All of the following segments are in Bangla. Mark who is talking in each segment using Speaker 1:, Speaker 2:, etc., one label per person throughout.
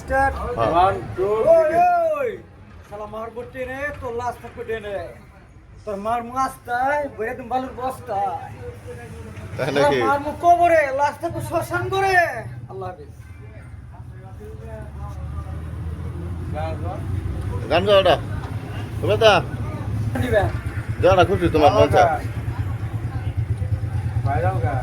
Speaker 1: স্টার্ট
Speaker 2: হ্যাঁ।
Speaker 1: 1 2 ওই শালা মার বটে নে তো লাস্ট তক বটে নে তোর মার মাস্তায় বইরে তুমি বালুর বস্তা
Speaker 2: তাই নাকি?
Speaker 1: মার মু কবরে লাস্ট তক শ্মশান করে আল্লাহ হাফেজ
Speaker 2: গান গাও ওটা তবে তা
Speaker 1: দিবেন
Speaker 2: যা না খুশি তোমার মন চায়।
Speaker 1: বাইরাও গা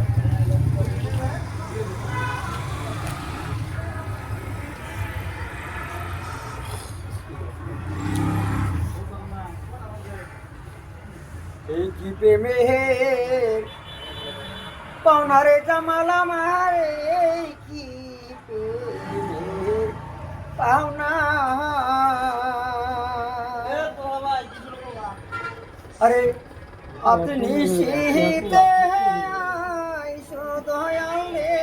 Speaker 1: এই কি প্রেমের পাওনা রে জামালা মারে এই কি প্রেমের পাওনা আরে আপনি শীতে আইসো দয়ালে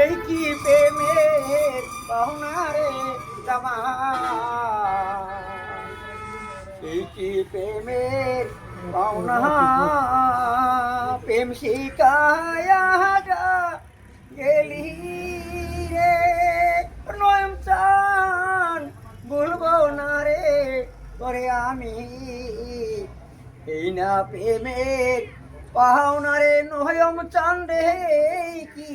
Speaker 1: এই কি প্রেমের পাওনা রে জামা এই কি প্রেমের পাওনা প্রেম শিকায়া গেলি রে নয়ন চান বলবো না রে করে আমি এই না প্রেমের পাওনা রে নয়ন চান রে কি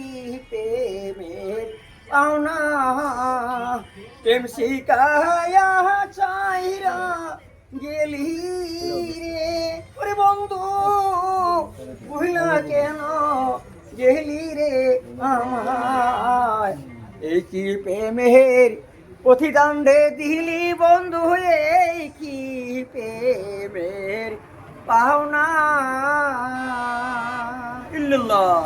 Speaker 1: প্রেমের পাওনা প্রেম শিকায়া চাইরা গেলি রে ওরে বন্ধু বুঝলা কেন গেলি রে আমায় এই কি প্রেমের প্রতিদান্ডে দিলি বন্ধু এই কি প্রেমের পাওনা ইল্লাল্লাহ।